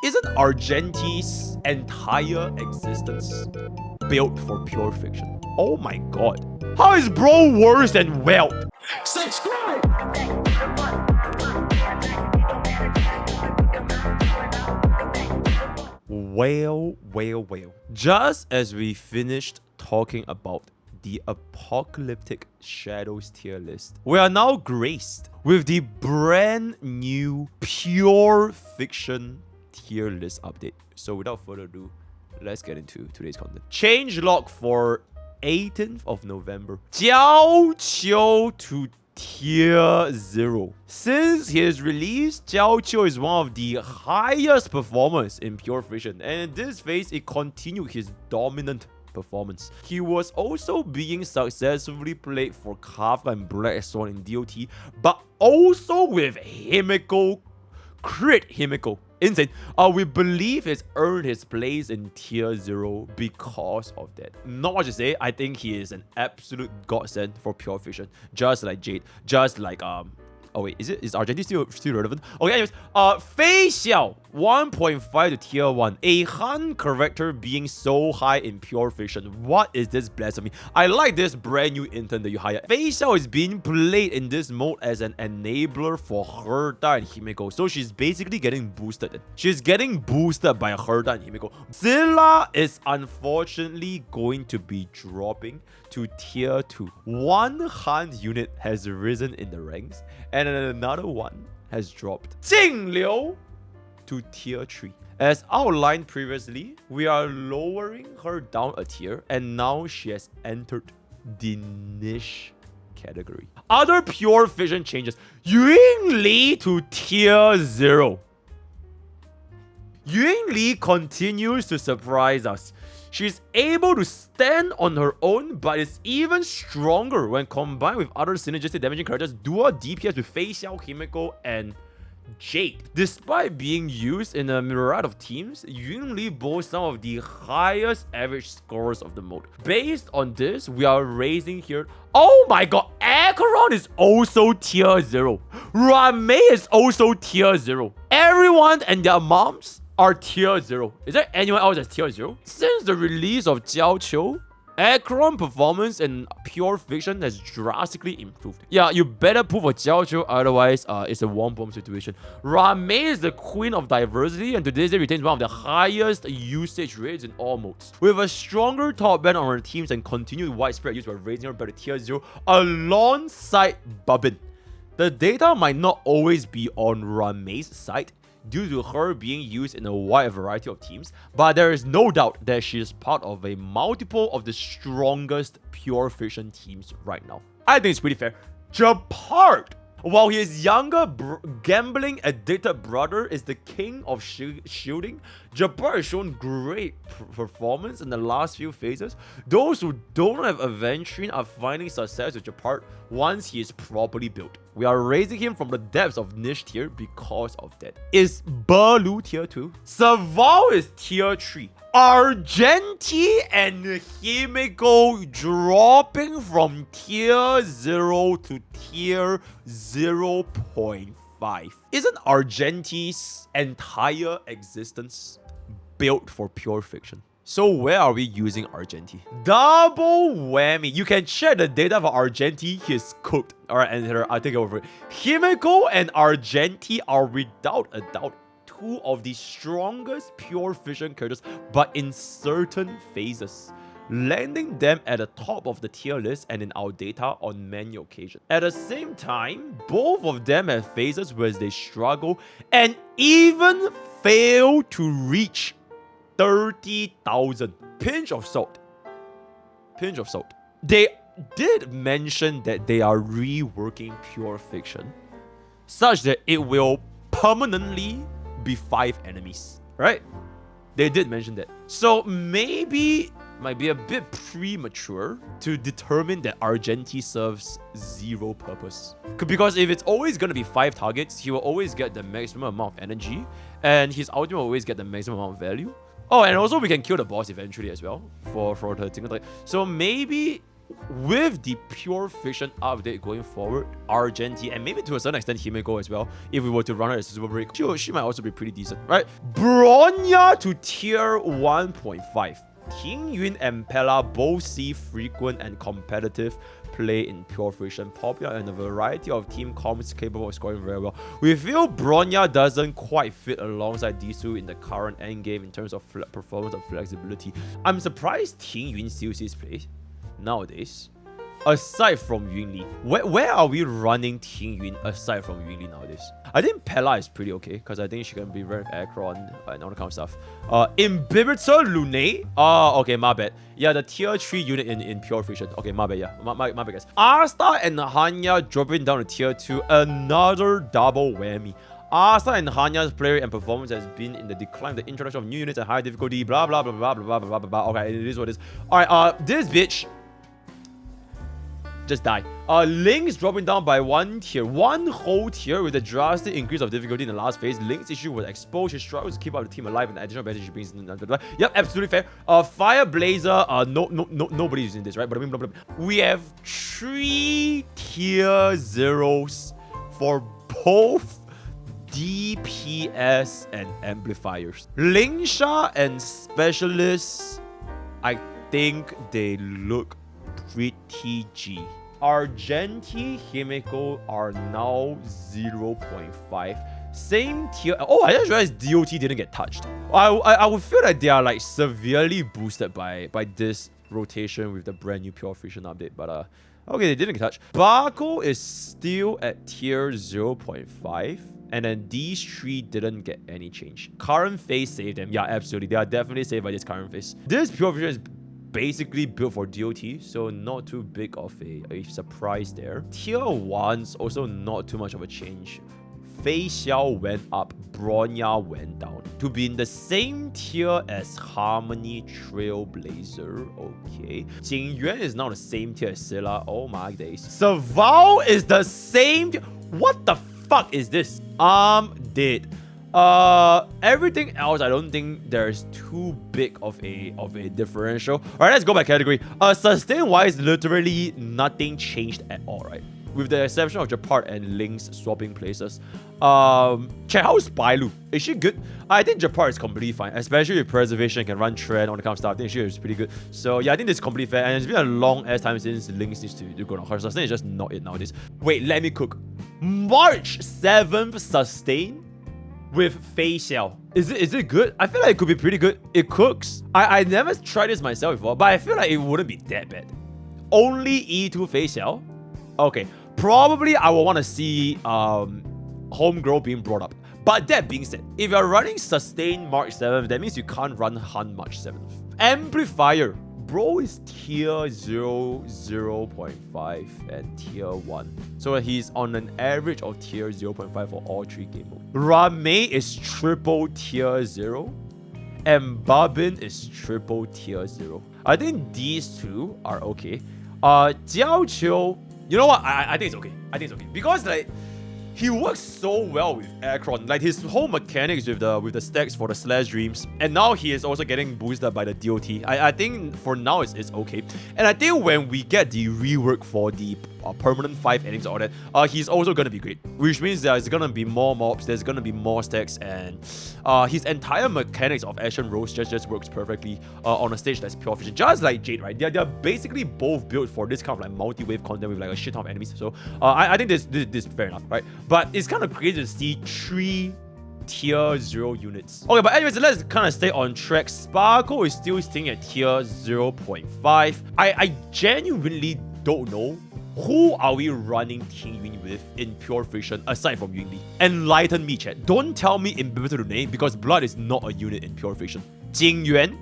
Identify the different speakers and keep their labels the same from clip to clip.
Speaker 1: Isn't Argenti's entire existence built for pure fiction? Oh my god. How is bro worse than Welt? Subscribe! Well. Just as we finished talking about the apocalyptic shadows tier list, we are now graced with the brand new pure fiction tier list update. So without further ado, let's get into today's content. Changelog for 18th of November. Jiao Qiu to tier 0. Since his release, Jiao Qiu is one of the highest performers in pure fiction, and in this phase, it continued his dominant performance. He was also being successfully played for Kafka and Black Swan in DOT, but also with Himiko, crit Himiko. Insane. We believe he's earned his place in tier 0 because of that. Not much to say. I think he is an absolute godsend for pure fiction. Just like Jade. Just like oh wait, is Argenti still relevant? Okay, anyways, Fei Xiao 1.5 to tier 1. A Han character being so high in pure fiction. What is this blasphemy? I like this brand new intern that you hired. Fei Xiao is being played in this mode as an enabler for Herta and Himiko. So she's basically getting boosted. She's getting boosted by Herta and Himiko. Zilla is unfortunately going to be dropping to tier 2. One Han unit has risen in the ranks, and another one has dropped. Jingliu to tier 3. As outlined previously, we are lowering her down a tier, and now she has entered the niche category. Other pure fiction changes. Yun Li to tier 0. Yun Li continues to surprise us. She's able to stand on her own, but is even stronger when combined with other synergistic damaging characters, dual DPS with Fei Xiao, Himiko, and Jade. Despite being used in a myriad of teams, Yun Li boasts some of the highest average scores of the mode. Based on this, we are raising here. Oh my god, Acheron is also tier 0. Ramei is also tier 0. Everyone and their moms are tier 0. Is there anyone else that's tier 0? Since the release of Jiao Qiu, Acheron performance in pure fiction has drastically improved. Yeah, you better pull for Jiao Qiu, otherwise it's a one-bomb situation. Ramei is the queen of diversity, and to this day retains one of the highest usage rates in all modes. With a stronger top band on her teams and continued widespread use, we're raising her back to tier 0 alongside Babin. The data might not always be on Ramei's side, due to her being used in a wide variety of teams, but there is no doubt that she is part of a multiple of the strongest pure fiction teams right now. I think it's pretty fair. Japart, while his younger gambling addicted brother is the king of shielding, Japart has shown great performance in the last few phases. Those who don't have Aventurine are finding success with Japart once he is properly built. We are raising him from the depths of niche tier because of that. Is Berlu tier 2? Saval is tier 3. Argenti and Himiko dropping from tier 0 to tier 0.5. Isn't Argenti's entire existence built for pure fiction? So where are we using Argenti? Double whammy. You can check the data for Argenti. He is cooked. Alright, and I'll take over it. Himiko and Argenti are without a doubt two of the strongest pure fiction characters, but in certain phases, landing them at the top of the tier list and in our data on many occasions. At the same time, both of them have phases where they struggle and even fail to reach 30,000. Pinch of salt. Pinch of salt. They did mention that they are reworking pure fiction such that it will permanently be 5 enemies, right? They did mention that. So maybe might be a bit premature to determine that Argenti serves 0 purpose. Because if it's always going to be 5 targets, he will always get the maximum amount of energy, and his ultimate will always get the maximum amount of value. Oh, and also we can kill the boss eventually as well for the single target. So maybe with the Pure Fission update going forward, Argenti, and maybe to a certain extent Himeko as well, if we were to run her as a super break, she might also be pretty decent, right? Bronya to tier 1.5. Ting Yun and Pella both see frequent and competitive play in Pure Fission, popular in a variety of team comps capable of scoring very well. We feel Bronya doesn't quite fit alongside these two in the current endgame in terms of performance and flexibility. I'm surprised Ting Yun still sees play nowadays. Aside from Yunli, where are we running Ting Yun aside from Yunli nowadays? I think Pella is pretty okay because I think she can be very Aircron and all that kind of stuff. Imbibitor Lune? Oh, okay, my bad. Yeah, the tier 3 unit in Pure Fission. Okay, my bad, yeah. My bad, guys. Asta and Hanya dropping down to tier 2. Another double whammy. Asta and Hanya's player and performance has been in the decline. The introduction of new units at high difficulty. Blah, blah, blah, blah, blah, blah, blah, blah. Okay, it is what it is. Alright, this bitch just die. Link's dropping down by one whole tier with a drastic increase of difficulty in the last phase. Link's issue was exposed. She struggles to keep up the team alive and the additional benefit she brings in. Yep, absolutely fair. Fire Blazer, nobody's using this, right? But we have 3 tier 0s for both DPS and amplifiers. Lingsha and specialists, I think they look pretty G. Argenti, Himeko are now 0.5. Same tier. Oh, I just realized DOT didn't get touched. I would feel like they are like severely boosted by this rotation with the brand new Pure Fission update. But okay, they didn't get touched. Barco is still at tier 0.5. And then these 3 didn't get any change. Current phase saved them. Yeah, absolutely. They are definitely saved by this current phase. This Pure Fission is basically built for DOT, so not too big of a surprise there. Tier 1's also not too much of a change. Fei Xiao went up, Bronya went down. To be in the same tier as Harmony Trailblazer, okay. Jing Yuan is now the same tier as Scylla, oh my days. Saval is the same. What the fuck is this? Dead. Everything else, I don't think there's too big of a differential. Alright, let's go by category. Sustain wise, literally nothing changed at all, right? With the exception of Japart and Link's swapping places. Check how's Bailu? Is she good? I think Japart is completely fine, especially with preservation, can run trend, all the kind of stuff. I think she is pretty good. So yeah, I think this is completely fair. And it's been a long ass time since Link's needs to go down. Her sustain is just not it nowadays. Wait, let me cook. March 7th sustain with Fei Xiao. Is it good? I feel like it could be pretty good. It cooks. I never tried this myself before, but I feel like it wouldn't be that bad. Only E2 Fei Xiao? Okay. Probably I will want to see Homegrown being brought up. But that being said, if you're running sustain March 7th, that means you can't run Hun March 7th. Amplifier. Bro is tier 0, 0.5 and tier 1. So he's on an average of tier 0.5 for all 3 game modes. Ramei is triple tier 0. And Babin is triple tier 0. I think these 2 are okay. Jiao Qiu, you know what? I think it's okay. I think it's okay. Because like he works so well with Aircron. Like his whole mechanics with the stacks for the slash dreams. And now he is also getting boosted by the DOT. I think for now it's okay. And I think when we get the rework for the permanent 5 endings or all that, he's also gonna be great. Which means there's gonna be more mobs, there's gonna be more stacks, and his entire mechanics of action rolls just works perfectly on a stage that's Pure Fission. Just like Jade, right? They're basically both built for this kind of like multi-wave content with like a shit ton of enemies. So I think this is fair enough, right? But it's kind of crazy to see 3 tier 0 units. Okay, but anyways, let's kind of stay on track. Sparkle is still staying at tier 0.5. I genuinely don't know who are we running Ting Yun with in Pure Fission aside from Yunli. Enlighten me, chat. Don't tell me Imbibitor Lune because blood is not a unit in Pure Fission. Jing Yuan,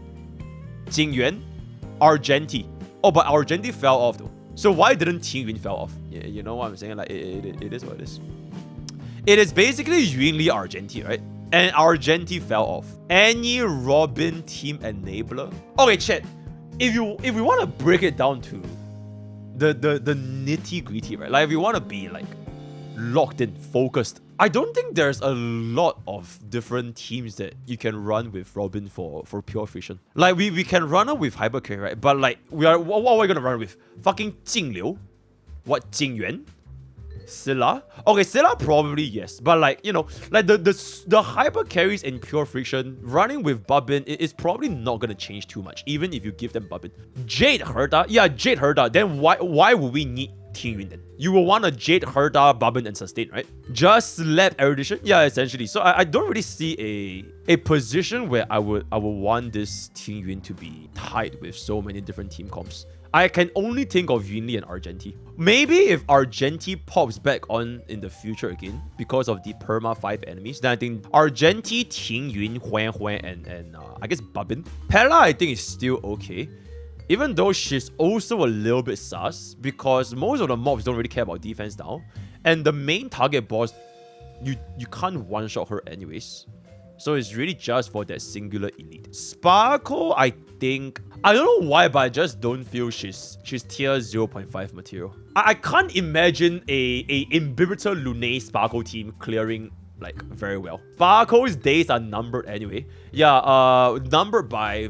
Speaker 1: Argenti. Oh, but Argenti fell off though. So why didn't Ting Yun fell off? Yeah, you know what I'm saying? Like it is what it is. It is basically Yunli Argenti, right? And Argenti fell off. Any Robin team enabler? Okay, chat. If we want to break it down to the nitty gritty, right? Like if you want to be like locked in, focused. I don't think there's a lot of different teams that you can run with Robin for pure fission. Like we can run her with Hyper Carry, right? But like what are we gonna run with? Fucking Jingliu? What, Jingyuan? Scylla? Okay, Scylla probably yes, but like, you know, like the hyper carries in pure friction running with Bubbin is probably not gonna change too much, even if you give them Bubbin. Jade Herda, yeah, Jade Herda. Then why would we need Tingyun then? You will want a Jade Herda, Bubbin, and sustain, right? Just slap erudition, yeah, essentially. So I don't really see a position where I would want this Tingyun to be tied with so many different team comps. I can only think of Yunli and Argenti. Maybe if Argenti pops back on in the future again because of the perma 5 enemies, then I think Argenti, Ting Yun, Huan Huan, and I guess Bubbin. Pella, I think, is still okay. Even though she's also a little bit sus because most of the mobs don't really care about defense now. And the main target boss, you can't one-shot her anyways. So it's really just for that singular elite. Sparkle, I think... I don't know why, but I just don't feel she's tier 0.5 material. I can't imagine a Imbibitor Lunae Sparkle team clearing like very well. Sparkle's days are numbered anyway. Yeah, numbered by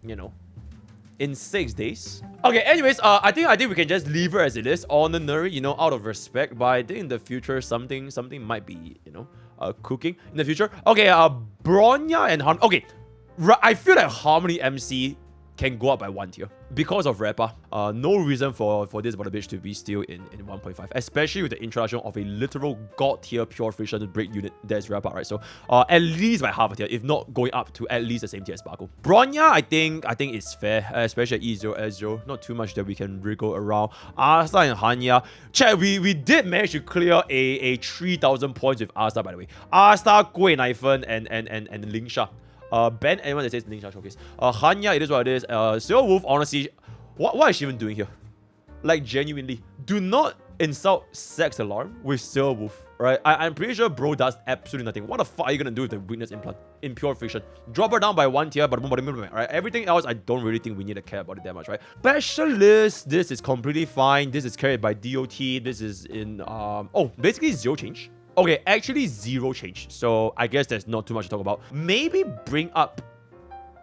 Speaker 1: you know, in 6 days. Okay, anyways, I think we can just leave her as it is, ordinary, you know, out of respect. But I think in the future something might be, you know, cooking in the future. Okay, Bronya and Han. Okay, I feel like Harmony MC can go up by 1 tier because of Rappa. No reason for this bottom bitch to be still in 1.5, especially with the introduction of a literal god tier pure friction break unit that's Rappa, right? So at least by half a tier, if not going up to at least the same tier as Sparkle. Bronya, I think it's fair, especially at E0 S0. Not too much that we can wriggle around. Asta and Hanya, chat, we did manage to clear a 3,000 points with Asta, by the way. Asta, Gui Naifen, and Lingsha. Ban anyone that says Ninja Showcase. Hanya, it is what it is. Silver Wolf, honestly, what is she even doing here? Like, genuinely, do not insult Sex Alarm with Silver Wolf, right? I'm pretty sure bro does absolutely nothing. What the fuck are you gonna do with the weakness implant in pure friction? Drop her down by 1 tier, but right? Everything else, I don't really think we need to care about it that much, right? Specialist, this is completely fine. This is carried by DOT. This is in basically 0 change. Okay, actually 0 change. So I guess there's not too much to talk about. Maybe bring up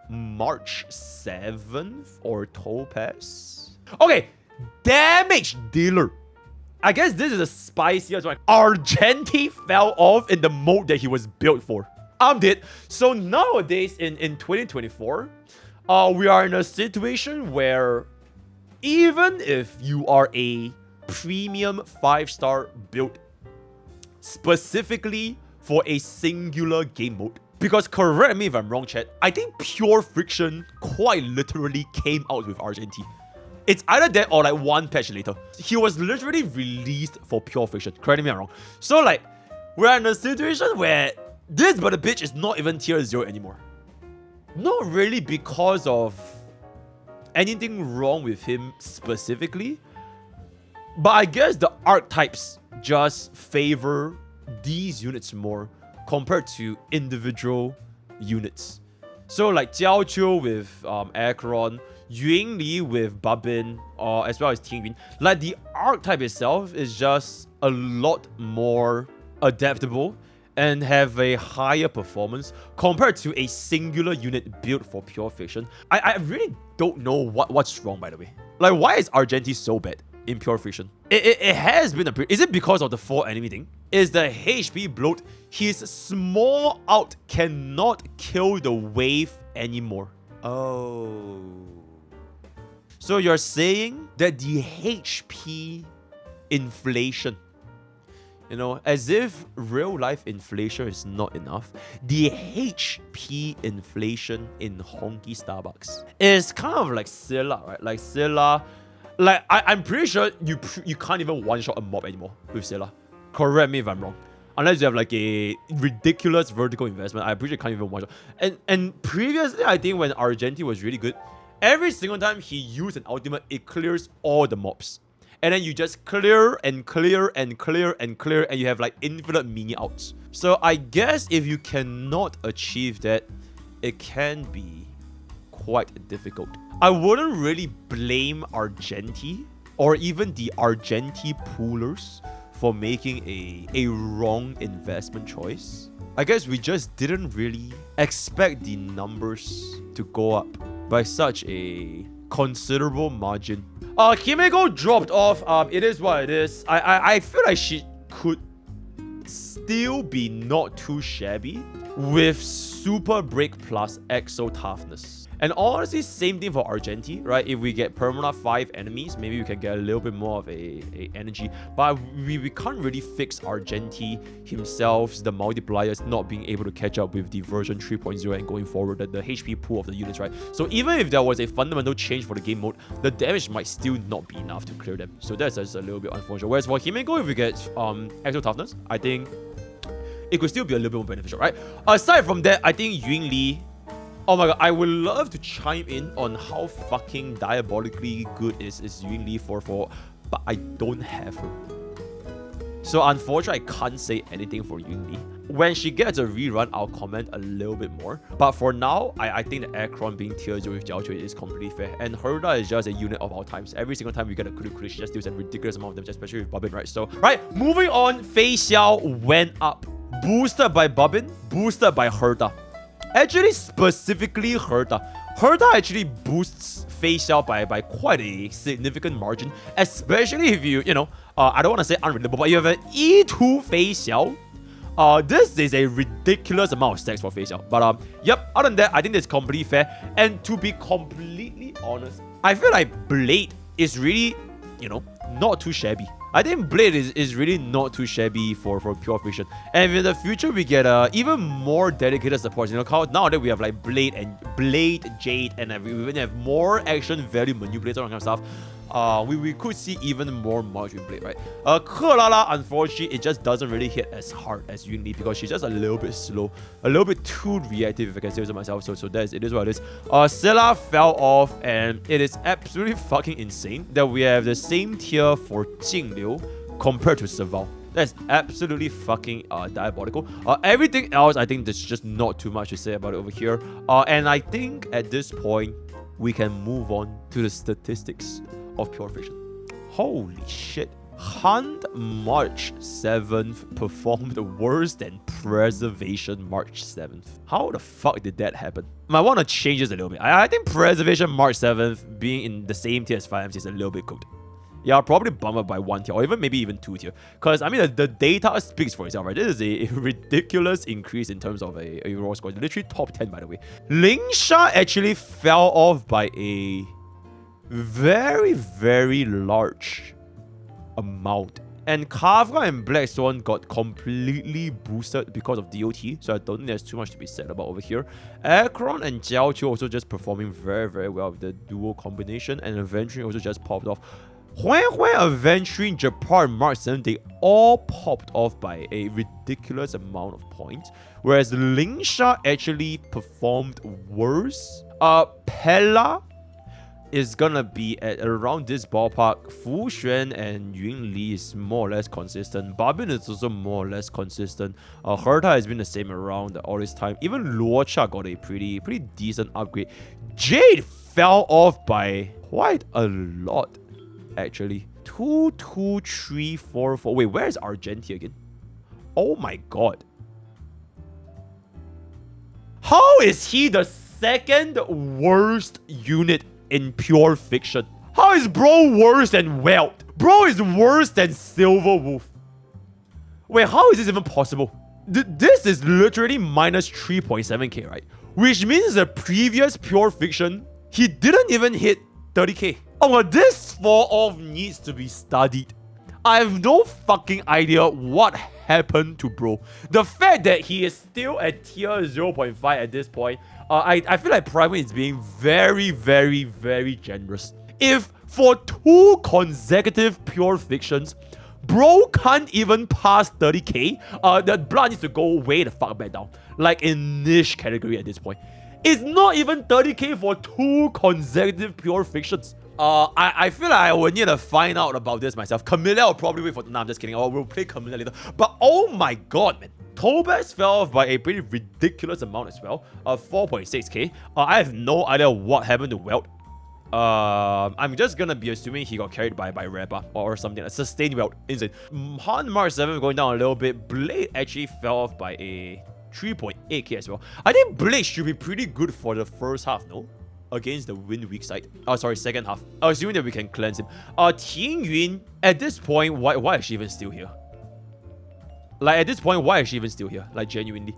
Speaker 1: March 7th or Topaz. Okay, damage dealer. I guess this is a spiciest one. Argenti fell off in the mode that he was built for. I'm dead. So nowadays in 2024, we are in a situation where even if you are a premium 5-star build specifically for a singular game mode. Because correct me if I'm wrong, chat, I think pure friction quite literally came out with Argenti. It's either that or like 1 patch later. He was literally released for pure friction. Correct me if I'm wrong. So like, we're in a situation where this but a bitch is not even tier 0 anymore. Not really because of anything wrong with him specifically, but I guess the archetypes just favor these units more compared to individual units. So like Jiao Qiu with Acheron, Yun Li with Bubbin, as well as Ting Yun. Like the archetype itself is just a lot more adaptable and have a higher performance compared to a singular unit built for pure fiction. I really don't know what's wrong, by the way. Like, why is Argenti so bad in pure friction? It has been is it because of the 4 enemy thing? Is the HP bloat? His small out cannot kill the wave anymore. Oh. So you're saying that the HP inflation, you know, as if real life inflation is not enough, the HP inflation in Honkai Starbucks is kind of like Scylla, right? Like Scylla, like I'm pretty sure you can't even one-shot a mob anymore with Scylla. Correct me if I'm wrong. Unless you have like a ridiculous vertical investment, I'm pretty sure you can't even one-shot. And previously, I think when Argenti was really good, every single time he used an ultimate, it clears all the mobs. And then you just clear and clear and clear and clear, and you have like infinite mini outs. So I guess if you cannot achieve that, it can be quite difficult. I wouldn't really blame Argenti or even the Argenti poolers for making a wrong investment choice. I guess we just didn't really expect the numbers to go up by such a considerable margin. Himeko dropped off. It is what it is. I feel like she could still be not too shabby with Super Break plus Exo Toughness. And honestly, same thing for Argenti, right? If we get Permana 5 enemies, maybe we can get a little bit more of a energy. But we can't really fix Argenti himself, the multipliers not being able to catch up with the version 3.0 and going forward, the HP pool of the units, right? So even if there was a fundamental change for the game mode, the damage might still not be enough to clear them. So that's just a little bit unfortunate. Whereas for Himeko, if we get Exo Toughness, I think it could still be a little bit more beneficial, right? Aside from that, I think Yun Li, oh my god, I would love to chime in on how fucking diabolically good is Yun Li 4-4, but I don't have her. So unfortunately, I can't say anything for Yun Li. When she gets a rerun, I'll comment a little bit more. But for now, I think the Aircron being tier 0 with Jiao Chui is completely fair. And Herda is just a unit of all times. Every single time we get a critical, she just deals a ridiculous amount of damage, especially with Bobbin, right? So, right, moving on, Fei Xiao went up. Boosted by Bobbin, boosted by Herda. Actually, specifically Herda. Herda actually boosts Fei Xiao by quite a significant margin, especially if you know, I don't want to say unreadable, but you have an E2 Fei Xiao. This is a ridiculous amount of stacks for Fei Xiao. But yep, other than that, I think that's completely fair. And to be completely honest, I feel like Blade is really, you know, not too shabby. I think Blade is really not too shabby for pure fiction. And in the future, we get even more dedicated supports. You know, now that we have like Blade, Jade, and we even have more action value manipulators and kind of stuff. We could see even more March with Blade, right? Kelala, unfortunately, it just doesn't really hit as hard as Yun Li because she's just a little bit slow, a little bit too reactive, if I can say so myself. So it is what it is. Scylla fell off, and it is absolutely fucking insane that we have the same tier for Jingliu compared to Serval. That's absolutely fucking diabolical. Everything else, I think there's just not too much to say about it over here. And I think at this point, we can move on to the statistics of pure fiction. Holy shit. Hunt March 7th performed worse than Preservation March 7th. How the fuck did that happen? I want to change this a little bit. I think Preservation March 7th being in the same tier as 5MC is a little bit cooked. Yeah, I'll probably bump up by 1 tier or even maybe even 2 tier. Because I mean the data speaks for itself, right? This is a ridiculous increase in terms of a raw score. Literally top 10, by the way. Lingsha actually fell off by a very, very large amount. And Kafka and Black Swan got completely boosted because of DOT, so I don't think there's too much to be said about over here. Akron and Jiao Chu also just performing very, very well with the duo combination, and Aventry also just popped off. When Aventry, Japan, March 7th, they all popped off by a ridiculous amount of points, whereas Lingsha actually performed worse. Pella is gonna be at around this ballpark. Fu Xuan and Yun Li is more or less consistent. Barbin is also more or less consistent. Herta has been the same around all this time. Even Luocha got a pretty decent upgrade. Jade fell off by quite a lot, actually. 2, 2, 3, 4, 4. Wait, where is Argenti again? Oh my god. How is he the second worst unit in pure fiction? How is bro worse than Welt? Bro is worse than Silver Wolf. Wait, how is this even possible? This is literally minus 3.7k, right? Which means the previous pure fiction, he didn't even hit 30k. Oh my, this fall off needs to be studied. I have no fucking idea what happened to bro. The fact that he is still at tier 0.5 at this point, I feel like Prydwen is being very, very, very generous. If for 2 consecutive pure fictions, bro can't even pass 30k, the blood needs to go way the fuck back down. Like in niche category at this point. It's not even 30k for 2 consecutive pure fictions. I feel like I would need to find out about this myself. Camilla will probably wait for... Nah, I'm just kidding. We'll play Camilla later. But oh my god, man. Tobas fell off by a pretty ridiculous amount as well. 4.6k. I have no idea what happened to Welt. I'm just gonna be assuming he got carried by Reba or something. Sustained without insane. Han Mark 7 going down a little bit. Blade actually fell off by a 3.8k as well. I think Blade should be pretty good for the first half, no? Against the wind weak side. Oh, sorry, second half. Assuming that we can cleanse him. Ting Yun, at this point, why is she even still here? Like, at this point, why is she even still here? Like, genuinely.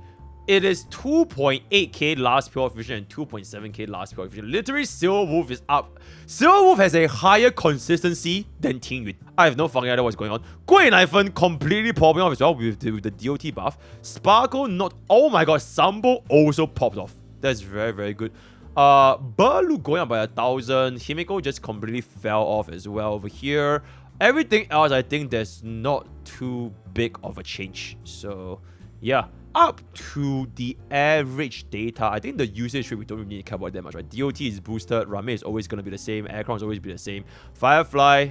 Speaker 1: It is 2.8k last pure vision and 2.7k last pure vision. Literally, Silver Wolf is up. Silver Wolf has a higher consistency than Ting Yun. I have no fucking idea what's going on. Gui Naifen completely popping off as well with the DOT buff. Sparkle not... Oh my god, Sambo also popped off. That's very, very good. Berlu going up by 1,000. Himiko just completely fell off as well over here. Everything else, I think there's not too big of a change. So, yeah. Up to the average data, I think the usage rate, we don't really need to care about that much, right? DOT is boosted. Rame is always going to be the same. Aircraft is always be the same. Firefly,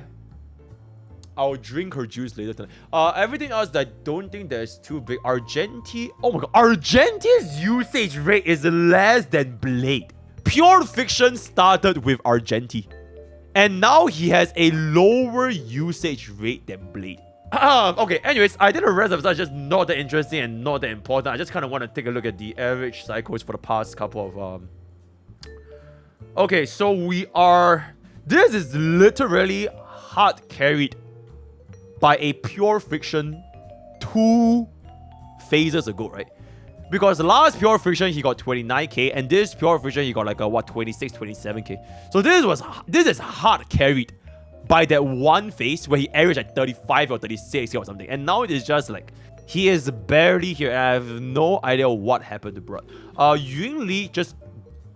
Speaker 1: I'll drink her juice later tonight. Everything else that I don't think there's too big. Argenti, oh my god. Argenti's usage rate is less than Blade. Pure Fiction started with Argenti. And now he has a lower usage rate than Blade. Okay, anyways, I think the rest of it is just not that interesting and not that important. I just kind of want to take a look at the average cycles for the past couple of... Okay, so we are... This is literally hard carried by a Pure Fiction 2 phases ago, right? Because the last Pure Fiction, he got 29k, and this Pure Fiction, he got like a, what, 26, 27k. So this is hard carried by that one phase where he averaged like 35 or 36 or something. And now it is just like, he is barely here. I have no idea what happened to Brad. Yun Li just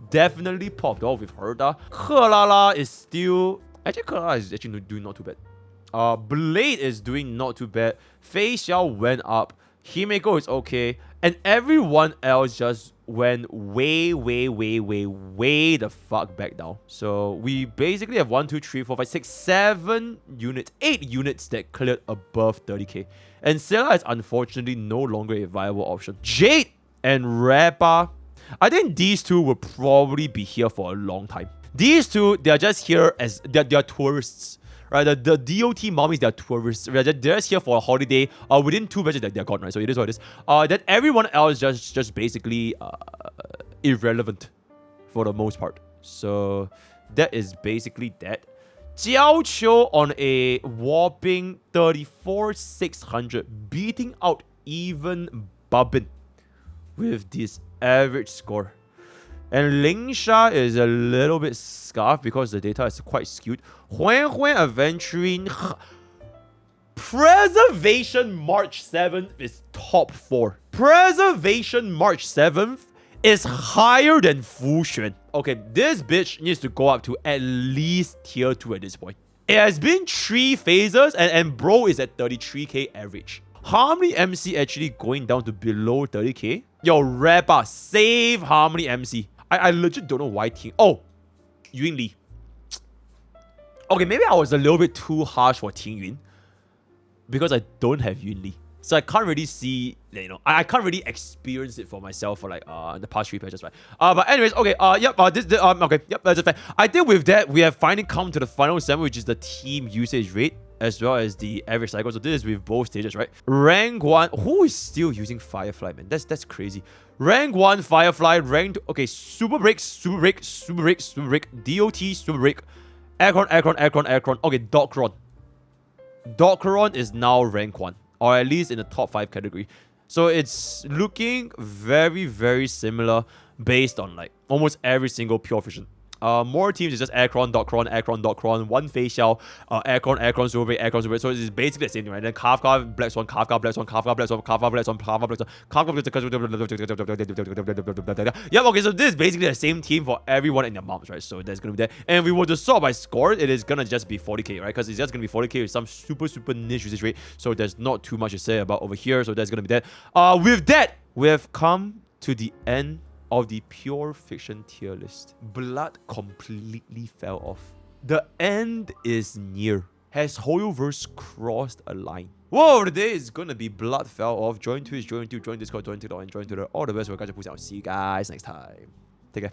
Speaker 1: definitely popped off with Herda. Kelala is still... Actually, Kelala is actually doing not too bad. Blade is doing not too bad. Fei Xiao went up. Himeko is okay. And everyone else just went way the fuck back down. So we basically have 1, 2, 3, 4, 5, 6, 7 units, 8 units that cleared above 30k. And Sela is unfortunately no longer a viable option. Jade and Reba, I think these two will probably be here for a long time. These two, they're just here as they're tourists. Right, the DOT mommies, they're tourists. They're just here for a holiday. Within 2 batches, they're gone, right? So it is what it is. Then everyone else just basically irrelevant for the most part. So that is basically that. Jiao Qiu on a whopping 34,600, beating out even Babin with this average score. And Lingsha is a little bit scuffed because the data is quite skewed. Huan Huan Aventuring. Preservation March 7th is top 4. Preservation March 7th is higher than Fu Xuan. Okay, this bitch needs to go up to at least tier 2 at this point. It has been 3 phases and bro is at 33k average. Harmony MC actually going down to below 30k. Yo, Reba, save Harmony MC. I legit don't know why team... Oh, Yun Li. Okay, maybe I was a little bit too harsh for Ting Yun. Because I don't have Yun Li. So I can't really see, you know, I can't really experience it for myself for like the past 3 patches, right? But anyways, okay, okay, yep, that's fine. I think with that, we have finally come to the final segment, which is the team usage rate, as well as the average cycle. So this is with both stages, right? Rank 1, who is still using Firefly, man? That's crazy. Rank 1 Firefly, rank 2, okay, Super Break, Super Break, Super Break, Super Break, DOT, Super Break, Aircon. Okay, Dockeron is now rank 1, or at least in the top 5 category. So it's looking very similar based on like almost every single pure fission. More teams is just Aircon, Dockeron, one facial, Aircon, Super Break, Aircon, Super Break. So it's basically the same thing, right? Then Kafka, Black Swan, Kafka, Black Swan, Kafka, Black Swan, Kafka, Black Swan, Kafka, Black Swan, Kafka. Yep, okay, so this is basically the same team for everyone in their moms, right? So that's gonna be there. And if we were to sort by score, it is gonna just be 40k, right? Because it's just gonna be 40k with some super niche usage rate. So there's not too much to say about over here. So that's gonna be that. With that, we have come to the end of the pure fiction tier list. Blood completely fell off. The end is near. Has Hoyoverse crossed a line? Whoa, today is gonna be Blood fell off. Join Twitch, join Discord, join TikTok, and join Twitter. All the best. We're gonna push out. See you guys next time. Take care.